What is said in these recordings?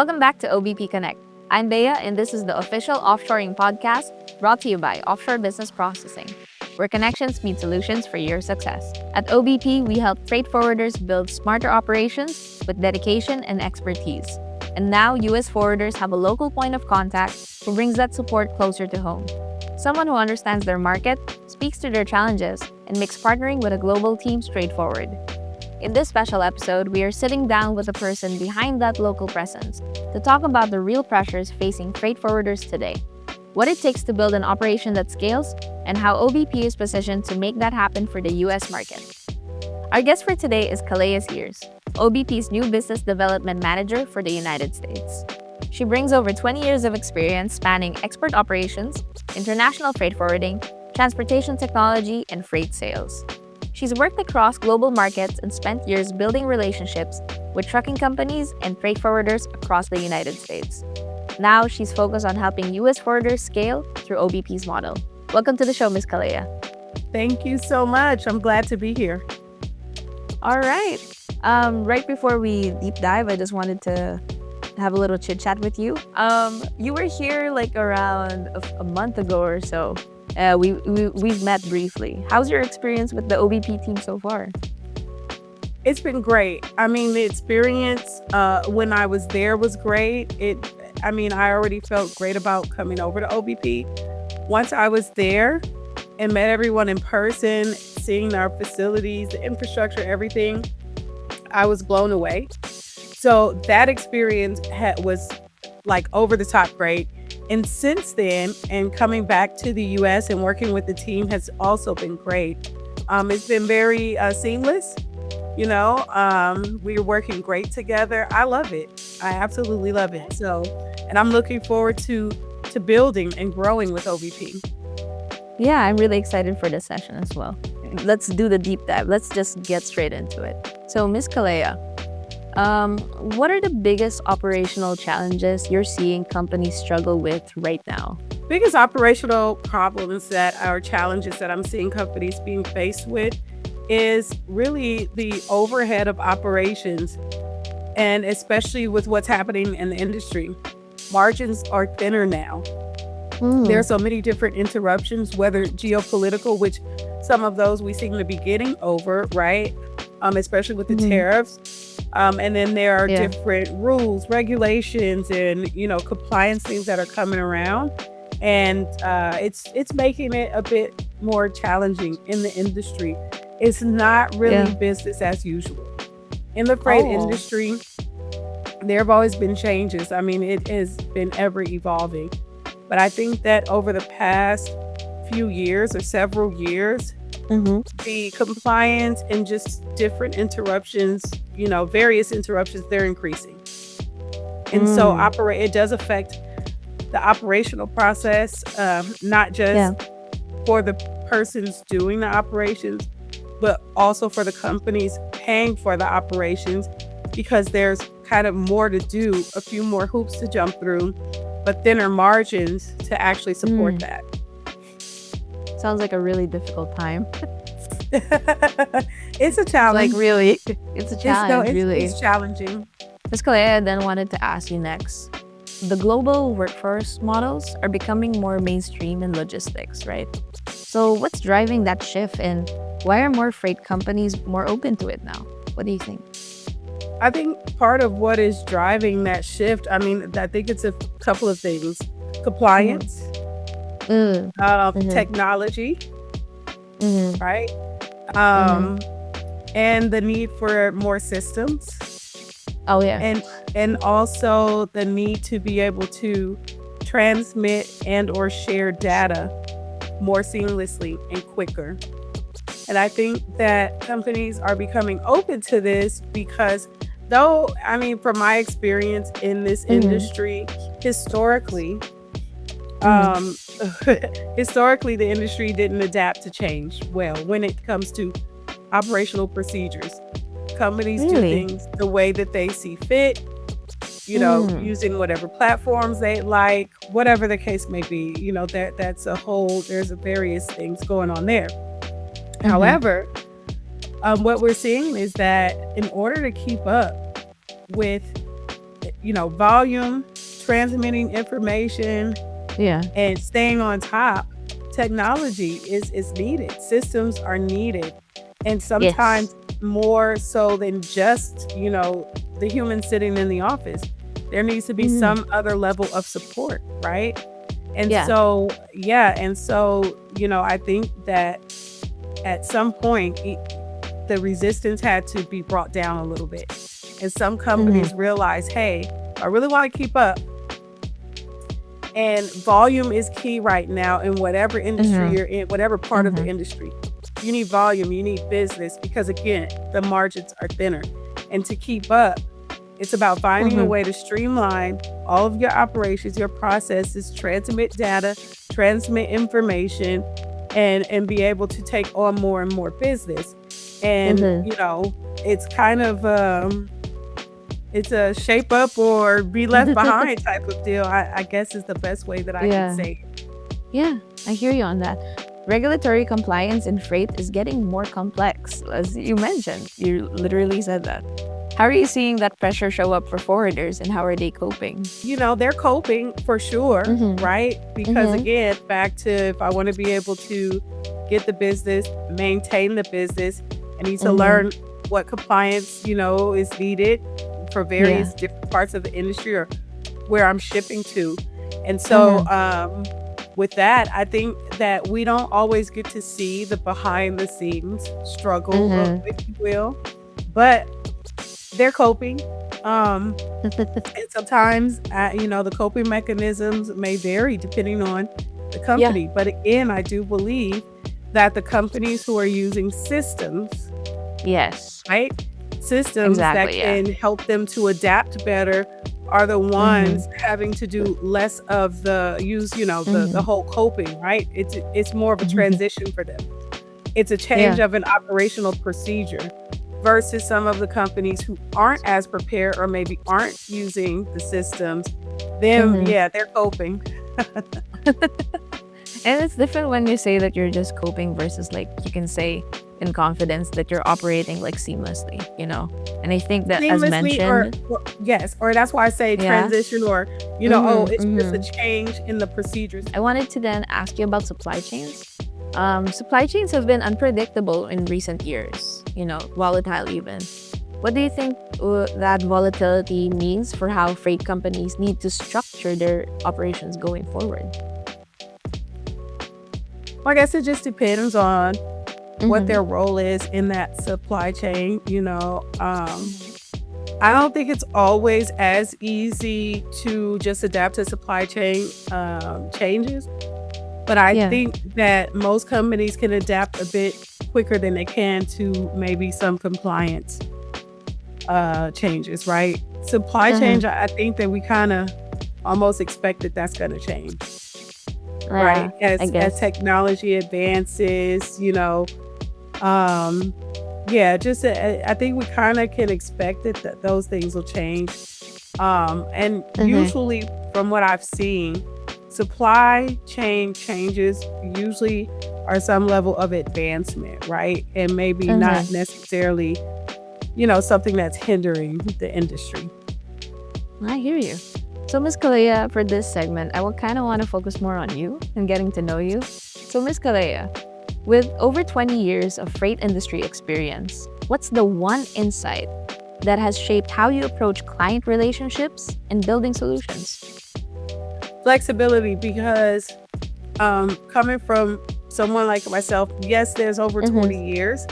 Welcome back to OBP Connect. I'm Bea, and this is the official Offshoring podcast brought to you by Offshore Business Processing, where connections meet solutions for your success. At OBP, we help freight forwarders build smarter operations with dedication and expertise. And now, U.S. forwarders have a local point of contact who brings that support closer to home. Someone who understands their market, speaks to their challenges, and makes partnering with a global team straightforward. In this special episode, we are sitting down with the person behind that local presence to talk about the real pressures facing freight forwarders today, what it takes to build an operation that scales, and how OBP is positioned to make that happen for the U.S. market. Our guest for today is Calaia Sears, OBP's new business development manager for the United States. She brings over 20 years of experience spanning export operations, international freight forwarding, transportation technology, and freight sales. She's worked across global markets and spent years building relationships with trucking companies and freight forwarders across the United States. Now, she's focused on helping U.S. forwarders scale through OBP's model. Welcome to the show, Ms. Calaia. Thank you so much. I'm glad to be here. All right. Right before we deep dive, I just wanted to have a little chit chat with you. You were here like around a month ago or so. We've met briefly. How's your experience with the OBP team so far? It's been great. I mean, the experience when I was there was great. I already felt great about coming over to OBP. Once I was there and met everyone in person, seeing our facilities, the infrastructure, everything, I was blown away. So that experience was like over the top great. And since then, and coming back to the U.S. and working with the team has also been great. It's been very seamless. We're working great together. I love it. I absolutely love it. And I'm looking forward to building and growing with OBP. Yeah, I'm really excited for this session as well. Let's do the deep dive. Let's just get straight into it. So, Ms. Calaia, what are the biggest operational challenges you're seeing companies struggle with right now? Biggest operational problems challenges that I'm seeing companies being faced with is really the overhead of operations, and especially with what's happening in the industry. Margins are thinner now. There are so many different interruptions, whether geopolitical, which some of those we seem to be getting over, right? Especially with the tariffs. And then there are different rules, regulations, and compliance things that are coming around, and it's making it a bit more challenging in the industry. It's not really business as usual. In the freight industry, there have always been changes. I mean, it has been ever evolving. But I think that over the past few years or several years, the compliance and just different interruptions, various interruptions, they're increasing. And so it does affect the operational process, not just for the persons doing the operations, but also for the companies paying for the operations, because there's kind of more to do, a few more hoops to jump through, but thinner margins to actually support that. Sounds like a really difficult time. It's a challenge. Like really, it's a challenge. It's challenging. Ms. Calaia, I then wanted to ask you next. The global workforce models are becoming more mainstream in logistics, right? So what's driving that shift, and why are more freight companies more open to it now? What do you think? I think part of what is driving that shift, I think it's a couple of things. Compliance, technology, right? And the need for more systems. Oh, yeah. And also the need to be able to transmit and or share data more seamlessly and quicker. And I think that companies are becoming open to this because from my experience in this industry, historically, the industry didn't adapt to change well when it comes to operational procedures. Companies do things the way that they see fit, using whatever platforms they like, whatever the case may be. There's various things going on there. However, what we're seeing is that in order to keep up with volume, transmitting information, Yeah. and staying on top. Technology is needed. Systems are needed. And Yes. sometimes more so than just, the human sitting in the office. There needs to be Mm-hmm. some other level of support, right? And Yeah. so, yeah. And so, I think that at some point, the resistance had to be brought down a little bit. And some Mm-hmm. companies realize, hey, I really want to keep up. And volume is key right now in whatever industry Mm-hmm. you're in, whatever part of the Mm-hmm. industry. You need volume, you need business because, again, the margins are thinner. And to keep up, it's about finding a Mm-hmm. way to streamline all of your operations, your processes, transmit data, transmit information, and be able to take on more and more business. And, Mm-hmm. it's kind of it's a shape up or be left behind type of deal, I guess is the best way that I could Yeah. say it. Yeah, I hear you on that. Regulatory compliance in freight is getting more complex, as you mentioned. You literally said that. How are you seeing that pressure show up for forwarders, and how are they coping? They're coping for sure, Mm-hmm. right? Because Mm-hmm. again, back to if I want to be able to get the business, maintain the business, I need to Mm-hmm. learn what compliance, is needed for Yeah. various different parts of the industry or where I'm shipping to. And so, Mm-hmm. with that, I think that we don't always get to see the behind the scenes struggle, Mm-hmm. if you will, but they're coping. Um, and sometimes, the coping mechanisms may vary depending on the Yeah. company. But again, I do believe that the companies who are using systems, Yes. right? Systems that Exactly. Yeah. can help them to adapt better are the Mm-hmm. ones having to do less of the use, the Mm-hmm. whole coping, right? It's more of a transition for them. It's a change Yeah. of an operational procedure versus some of the companies who aren't as prepared or maybe aren't using the systems. Then, Mm-hmm. yeah, they're coping. And it's different when you say that you're just coping versus, like, you can say in confidence that you're operating like seamlessly, you know? And I think that, as Seamlessly, or, mentioned, yes, or that's why I say yeah. transition, or, oh, Mm-hmm. it's just a Mm-hmm. change in the procedures. I wanted to then ask you about supply chains. Supply chains have been unpredictable in recent years, volatile even. What do you think that volatility means for how freight companies need to structure their operations going forward? Well, I guess it just depends on what Mm-hmm. their role is in that supply chain. I don't think it's always as easy to just adapt to supply chain changes, but I Yeah. think that most companies can adapt a bit quicker than they can to maybe some compliance changes, right? Supply Mm-hmm. change, I think that we kind of almost expect that that's going to change, Yeah, right? I As guess. technology advances, um, yeah, just I think we kind of can expect it that those things will change. And Mm-hmm. usually, from what I've seen, supply chain changes usually are some level of advancement, right? And maybe not Mm-hmm. necessarily, something that's hindering the industry. I hear you. So, Miss Kalea, for this segment, I will kind of want to focus more on you and getting to know you. So, Miss Kalea, with over 20 years of freight industry experience, what's the one insight that has shaped how you approach client relationships and building solutions? Flexibility, because coming from someone like myself, yes, there's over Mm-hmm. 20 years,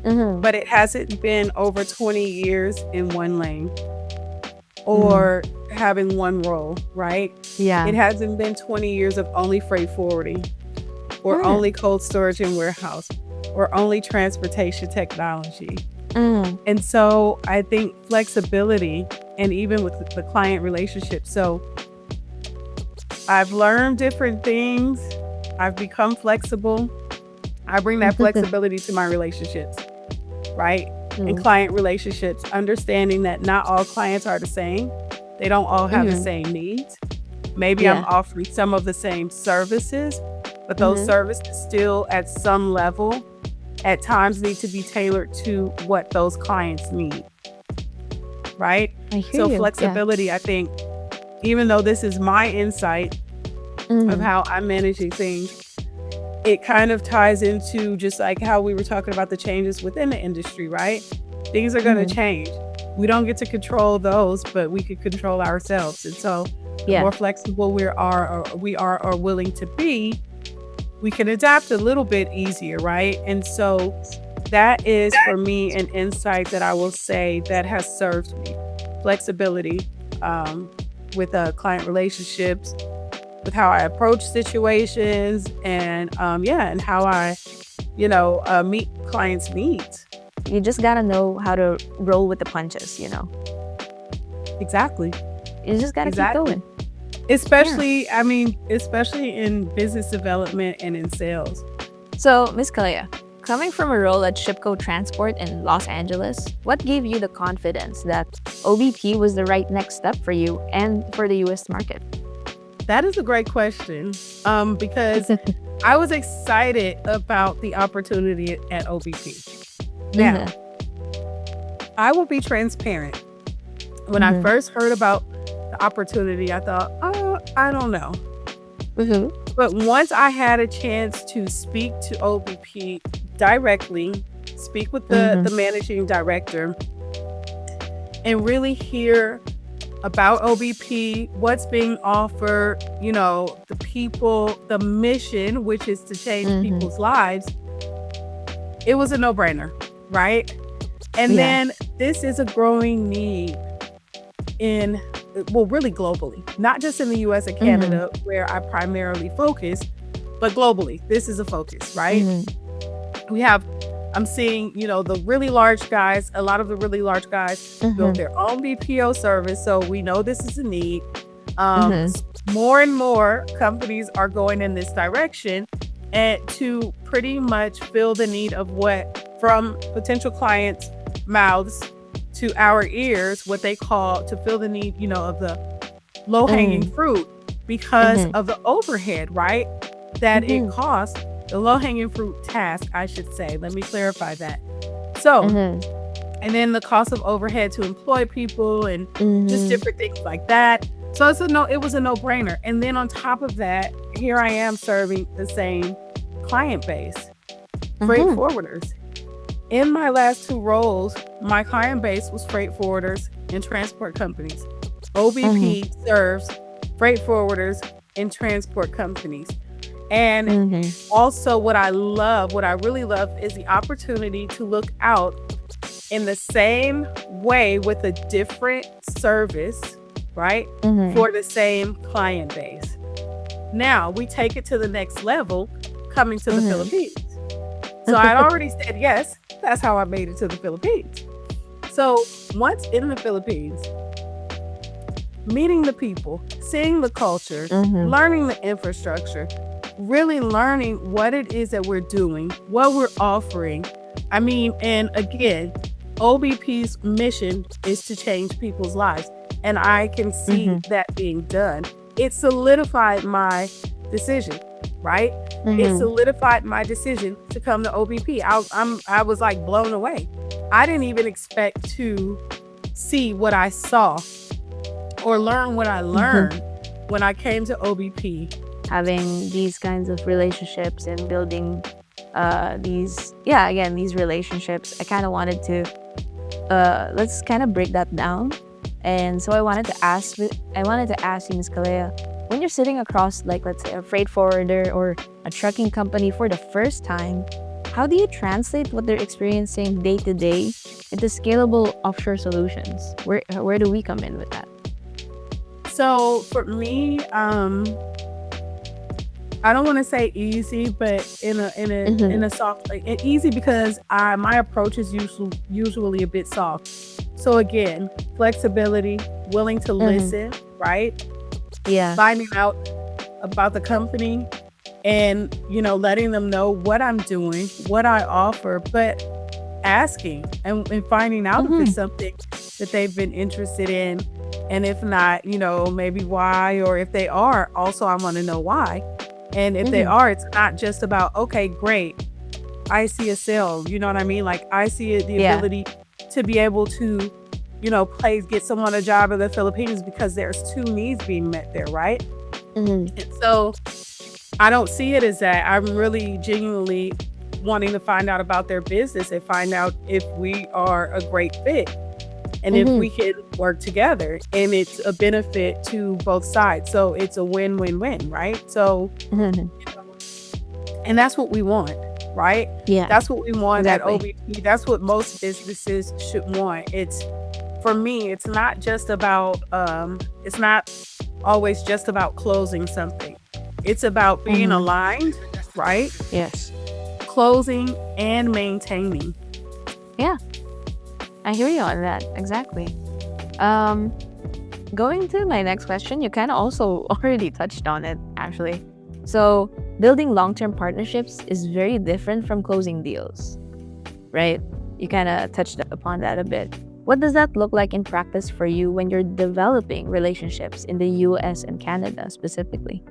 Mm-hmm. but it hasn't been over 20 years in one lane Mm-hmm. or having one role, right? It Yeah. hasn't been 20 years of only freight forwarding or Mm-hmm. only cold storage and warehouse or only transportation technology. Mm-hmm. And so I think flexibility, and even with the client relationship. So I've learned different things. I've become flexible. I bring that flexibility to my relationships, right? In client relationships, understanding that not all clients are the same. They don't all have the Mm-hmm. same needs. Maybe I'm Yeah. offering some of the same services, but those Mm-hmm. services still at some level at times need to be tailored to what those clients need, right? I hear So you. Yeah. flexibility, I think, even though this is my insight of how I'm managing things, it kind of ties into just like how we were talking about the changes within the industry, right? Things are going to change. We don't get to control those, but we can control ourselves. And so the Yeah. more flexible we are or willing to be, we can adapt a little bit easier, right? And so that is for me an insight that I will say that has served me. Flexibility with client relationships, with how I approach situations, and and how I, meet clients' needs. You just gotta know how to roll with the punches, Exactly. You just gotta keep Exactly. going. Especially, especially in business development and in sales. So, Miss Calaia, coming from a role at Shipco Transport in Los Angeles, what gave you the confidence that OBP was the right next step for you and for the US market? That is a great question, because I was excited about the opportunity at OBP. Now, I will be transparent. When I first heard about the opportunity, I thought, oh, I don't know. But once I had a chance to speak to OBP directly, speak with the managing director, and really hear about OBP, what's being offered, the people, the mission, which is to change people's lives, it was a no-brainer, right? And then this is a growing need really globally, not just in the US and Canada, where I primarily focus, but globally, this is a focus, right? I'm seeing, the really large guys, a lot of the really large guys build their own BPO service. So we know this is a need. More and more companies are going in this direction, and to pretty much fill the need of what from potential clients' mouths to our ears, what they call to fill the need, of the low-hanging fruit because of the overhead, right? That it costs. The low-hanging fruit task, I should say. Let me clarify that. So, and then the cost of overhead to employ people and just different things like that. So it was a no-brainer. And then on top of that, here I am serving the same client base, freight forwarders. In my last two roles, my client base was freight forwarders and transport companies. OBP serves freight forwarders and transport companies. And also what I really love is the opportunity to look out in the same way with a different service, right? For the same client base. Now we take it to the next level, coming to the Philippines. So I'd already said yes. That's how I made it to the Philippines. So once in the Philippines, meeting the people, seeing the culture, learning the infrastructure, really learning what it is that we're doing, what we're offering. And again, OBP's mission is to change people's lives. And I can see that being done. It solidified my decision, right? It solidified my decision to come to OBP. I was like blown away. I didn't even expect to see what I saw or learn what I learned when I came to OBP. Having these kinds of relationships and building these relationships, I kind of wanted to let's kind of break that down. And so I wanted to ask you, Ms. Calaia, when you're sitting across, like, let's say a freight forwarder or a trucking company for the first time, how do you translate what they're experiencing day to day into scalable offshore solutions? Where do we come in with that? So for me, I don't want to say easy, but in a soft, easy because my approach is usually a bit soft. So again, flexibility, willing to listen, right? Yeah. Finding out about the company and, letting them know what I'm doing, what I offer, but asking and finding out if it's something that they've been interested in. And if not, maybe why, or if they are, also I want to know why. And if they are, it's not just about, okay, great, I see a sale, you know what I mean? Like I see the ability to be able to get someone a job in the Philippines because there's two needs being met there, right? Mm-hmm. And so I don't see it as that. I'm really genuinely wanting to find out about their business and find out if we are a great fit and if we can work together, and it's a benefit to both sides. So it's a win-win-win, right? So, and that's what we want, right? Yeah. That's what we want Exactly. at OBP. That's what most businesses should want. For me, it's not just about, it's not always just about closing something. It's about being aligned, right? Yes. Closing and maintaining. Yeah. I hear you on that. Exactly. Going to my next question, you kind of also already touched on it, actually. So, building long-term partnerships is very different from closing deals, right? You kind of touched upon that a bit. What does that look like in practice for you when you're developing relationships in the US and Canada specifically?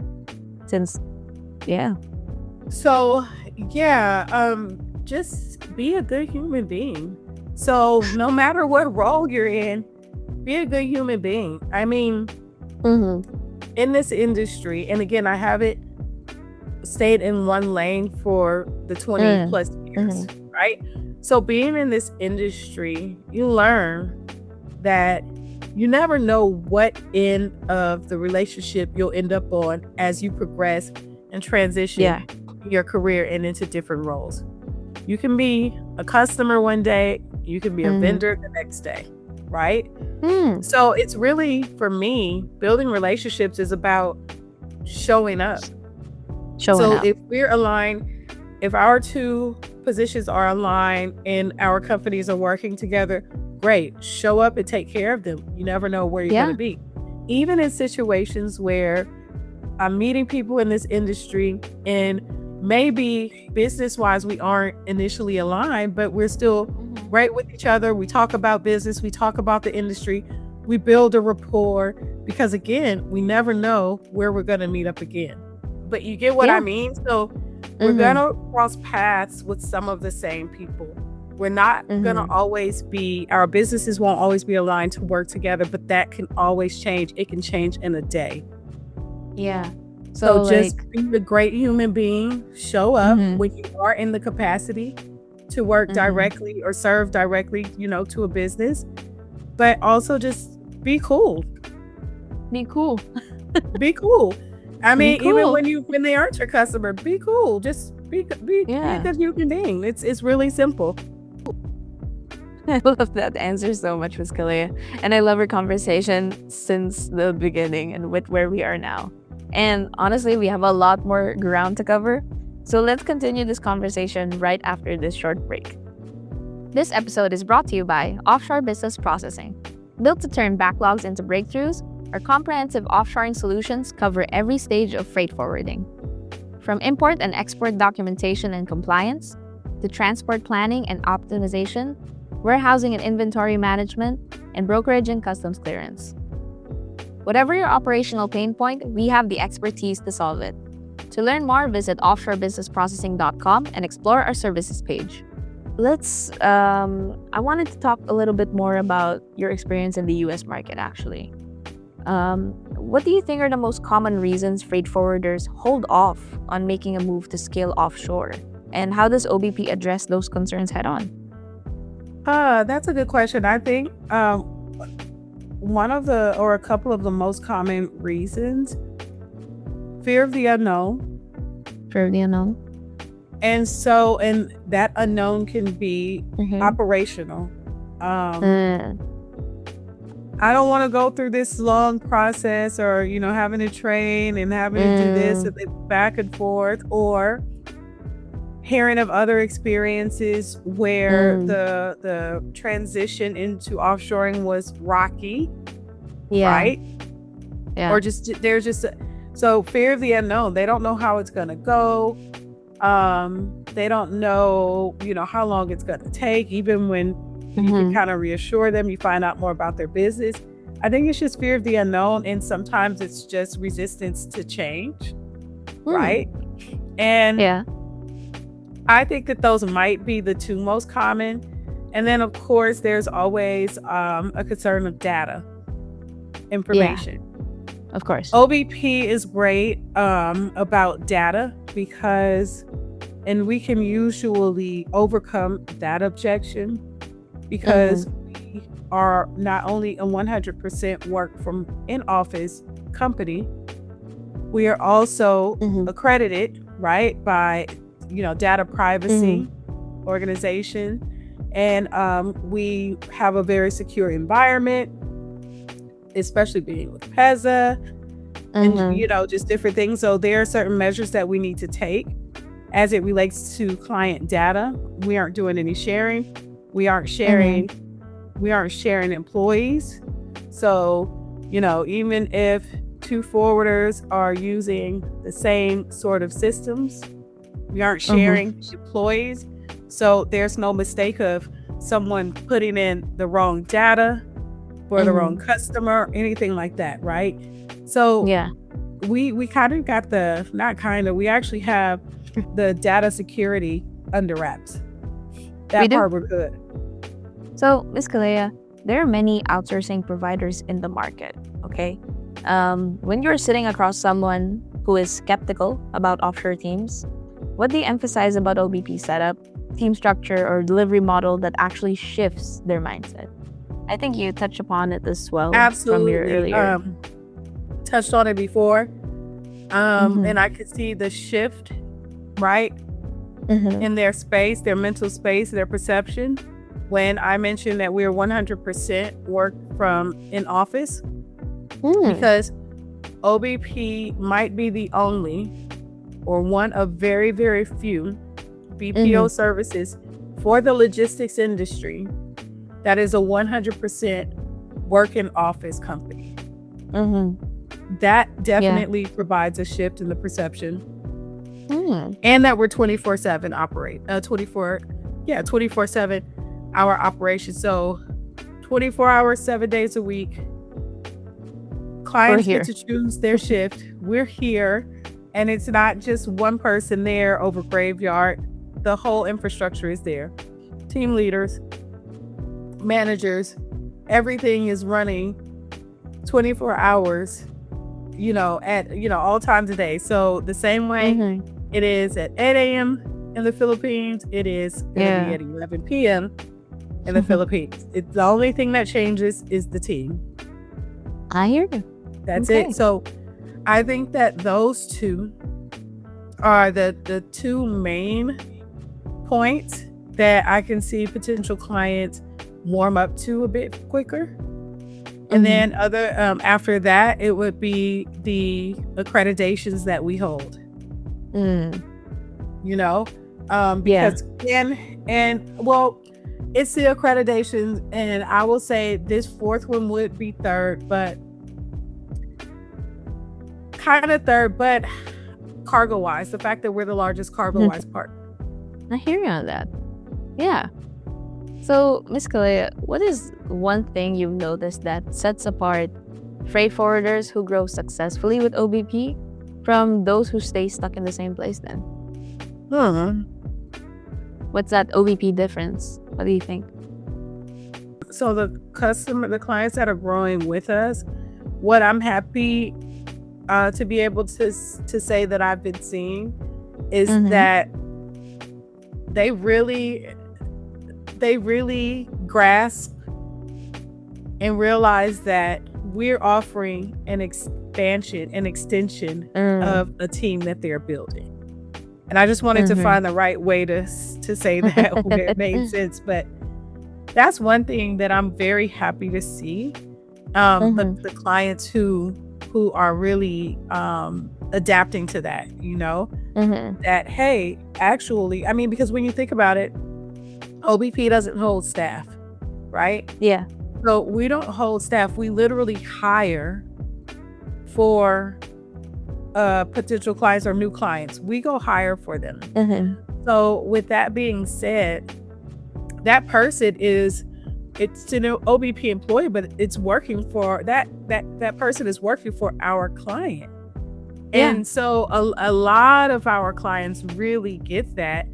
Since, yeah. So, just be a good human being. So, no matter what role you're in, be a good human being. I mean, in this industry, and again, I haven't stayed in one lane for the 20 plus years, right? So being in this industry, you learn that you never know what end of the relationship you'll end up on as you progress and transition your career and into different roles. You can be a customer one day, you can be a vendor the next day, right? So it's really, for me, building relationships is about showing up. If we're aligned, if our two positions are aligned and our companies are working together, great. Show up and take care of them. You never know where you're going to be. Even in situations where I'm meeting people in this industry and maybe business-wise we aren't initially aligned, but we're still right with each other. We talk about business, we talk about the industry, we build a rapport, because again, we never know where we're going to meet up again. But you get what I mean? So we're going to cross paths with some of the same people. We're not going to always be, our businesses won't always be aligned to work together, but that can always change. It can change in a day. Yeah. So just be a great human being, show up when you are in the capacity to work directly or serve directly, to a business, but also just be cool. Be cool. Be cool. I mean, even when they aren't your customer, be cool. Just be a good human being. It's really simple. I love that answer so much, Ms. Calaia. And I love our conversation since the beginning and with where we are now. And honestly, we have a lot more ground to cover. So let's continue this conversation right after this short break. This episode is brought to you by Offshore Business Processing. Built to turn backlogs into breakthroughs, our comprehensive offshoring solutions cover every stage of freight forwarding. From import and export documentation and compliance, to transport planning and optimization, warehousing and inventory management, and brokerage and customs clearance. Whatever your operational pain point, we have the expertise to solve it. To learn more, visit offshorebusinessprocessing.com and explore our services page. I wanted to talk a little bit more about your experience in the US market, actually. What do you think are the most common reasons freight forwarders hold off on making a move to scale offshore? And how does OBP address those concerns head on? That's a good question. I think one of a couple of the most common reasons, fear of the unknown. Fear of the unknown. And that unknown can be operational. I don't want to go through this long process or, having to train and having to do this and back and forth, or hearing of other experiences where the transition into offshoring was rocky, right? Yeah. Or so fear of the unknown. They don't know how it's going to go. They don't know, how long it's going to take, even when you can kind of reassure them, you find out more about their business. I think it's just fear of the unknown, and sometimes it's just resistance to change, right? And I think that those might be the two most common. And then, of course, there's always a concern of data, information. Of course. OBP is great about data because, and we can usually overcome that objection because we are not only a 100% work from in-office company, we are also accredited, right, by, data privacy organization. And we have a very secure environment, especially being with PEZA and, just different things. So there are certain measures that we need to take as it relates to client data. We aren't doing any sharing. We aren't sharing employees. So, even if two forwarders are using the same sort of systems, we aren't sharing employees. So there's no mistake of someone putting in the wrong data for the wrong customer, anything like that, right? So we kind of got we actually have the data security under wraps. That part we're good. So, Ms. Calaia, there are many outsourcing providers in the market, okay? When you're sitting across someone who is skeptical about offshore teams, what do you emphasize about OBP setup, team structure, or delivery model that actually shifts their mindset? I think you touched upon it as well. Absolutely. From your earlier. Touched on it before. And I could see the shift, right, in their space, their mental space, their perception. When I mentioned that we're 100% work from in office, because OBP might be the only or one of very, very few BPO services for the logistics industry that is a 100% work in office company. That definitely provides a shift in the perception. And that we're 24/7 operate, 24/7 hour operation. So 24 hours, 7 days a week. Clients get to choose their shift. We're here. And it's not just one person there over graveyard. The whole infrastructure is there. Team leaders, managers, everything is running 24 hours, at, all times a day. So the same way it is at 8 a.m. in the Philippines, it is going to be at 11 p.m. in the Philippines. It's the only thing that changes is the team. I hear you. That's it. So I think that those two are the two main points that I can see potential clients warm up to a bit quicker. And then after that, it would be the accreditations that we hold. Because it's the accreditations, and I will say this fourth one would be third, but kind of third, but cargo wise, the fact that we're the largest cargo wise partner. I hear you on that. Yeah. So, Ms. Calaia, what is one thing you've noticed that sets apart freight forwarders who grow successfully with OBP from those who stay stuck in the same place then? What's that OBP difference? What do you think? So the clients that are growing with us, what I'm happy to be able to say that I've been seeing is that they really grasp and realize that we're offering an extension of a team that they're building. And I just wanted to find the right way to say that where it made sense. But that's one thing that I'm very happy to see. The clients who are really adapting to that, that, hey, actually, I mean, because when you think about it, OBP doesn't hold staff, right? Yeah. So we don't hold staff. We literally hire for potential clients or new clients. We go hire for them. So with that being said, that person it's an OBP employee, but it's working for that person is working for our client. And so a lot of our clients really get that.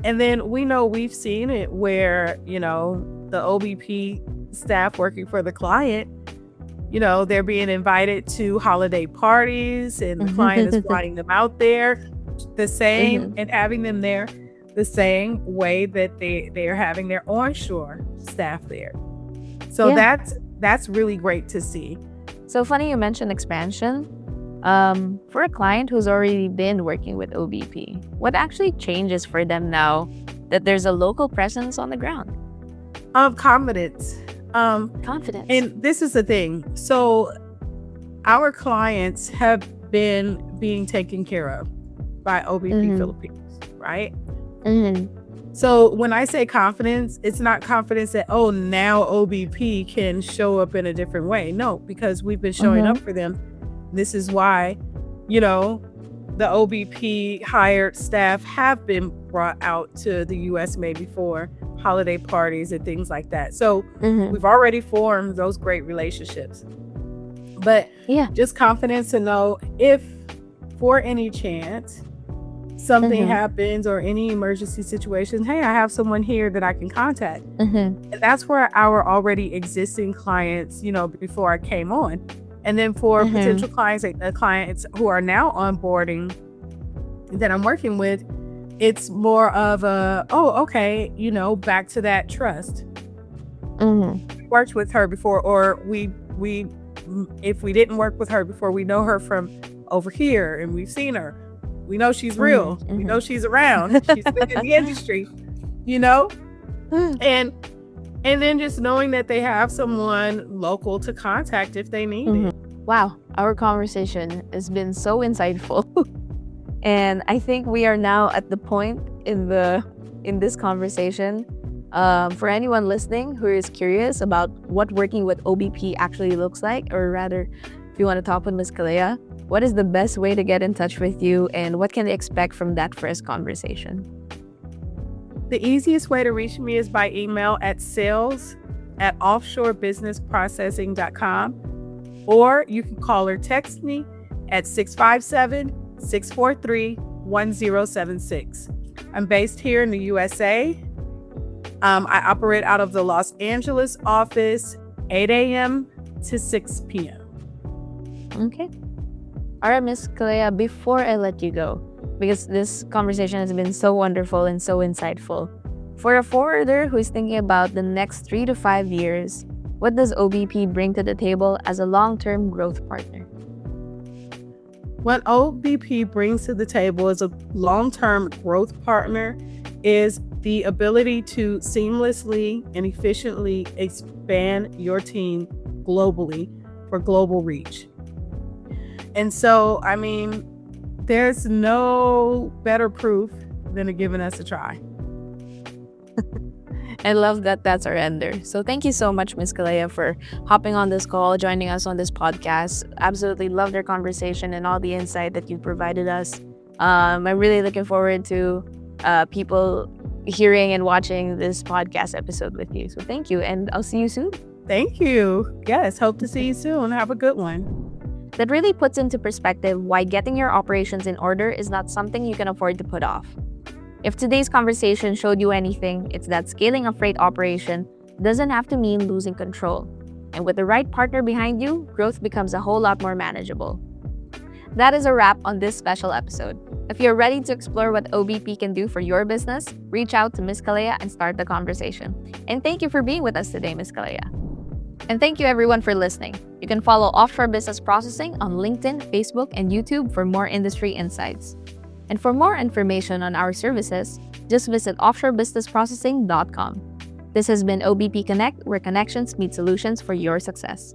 And then we know we've seen it where, the OBP staff working for the client, they're being invited to holiday parties and the client is flying them out there the same and having them there the same way that they are having their onshore staff there. So that's really great to see. So funny you mentioned expansion. For a client who's already been working with OBP, what actually changes for them now that there's a local presence on the ground? Confidence. Confidence. And this is the thing. So our clients have been being taken care of by OBP Philippines, right? So when I say confidence, it's not confidence that, oh, now OBP can show up in a different way. No, because we've been showing up for them. This is why, the OBP hired staff have been brought out to the U.S. maybe for holiday parties and things like that. So we've already formed those great relationships. But just confidence to know if for any chance something happens or any emergency situation, hey, I have someone here that I can contact. And that's where our already existing clients, before I came on. And then for potential clients, clients who are now onboarding that I'm working with, it's more of a, okay, back to that trust. We worked with her before, or we if we didn't work with her before, we know her from over here and we've seen her. We know she's real. We know she's around. She's been in the industry, And then just knowing that they have someone local to contact if they need it. Wow, our conversation has been so insightful. And I think we are now at the point in this conversation, for anyone listening who is curious about what working with OBP actually looks like, or rather, if you want to talk with Ms. Calaia, what is the best way to get in touch with you and what can they expect from that first conversation? The easiest way to reach me is by email at sales@offshorebusinessprocessing.com, or you can call or text me at 657-643-1076. I'm based here in the USA. I operate out of the Los Angeles office, 8 a.m. to 6 p.m. Okay. All right, Ms. Calaia, before I let you go, because this conversation has been so wonderful and so insightful, for a forwarder who is thinking about the next 3 to 5 years, what does OBP bring to the table as a long-term growth partner? What OBP brings to the table as a long-term growth partner is the ability to seamlessly and efficiently expand your team globally for global reach. And so, there's no better proof than giving us a try. I love that that's our ender. So thank you so much, Ms. Calaia, for hopping on this call, joining us on this podcast. Absolutely loved our conversation and all the insight that you provided us. I'm really looking forward to people hearing and watching this podcast episode with you. So thank you, and I'll see you soon. Thank you. Yes, hope to see you soon. Have a good one. That really puts into perspective why getting your operations in order is not something you can afford to put off. If today's conversation showed you anything, it's that scaling a freight operation doesn't have to mean losing control. And with the right partner behind you, growth becomes a whole lot more manageable. That is a wrap on this special episode. If you're ready to explore what OBP can do for your business, reach out to Ms. Calaia and start the conversation. And thank you for being with us today, Ms. Calaia. And thank you everyone for listening. You can follow Offshore Business Processing on LinkedIn, Facebook, and YouTube for more industry insights. And for more information on our services, just visit offshorebusinessprocessing.com. This has been OBP Connect, where connections meet solutions for your success.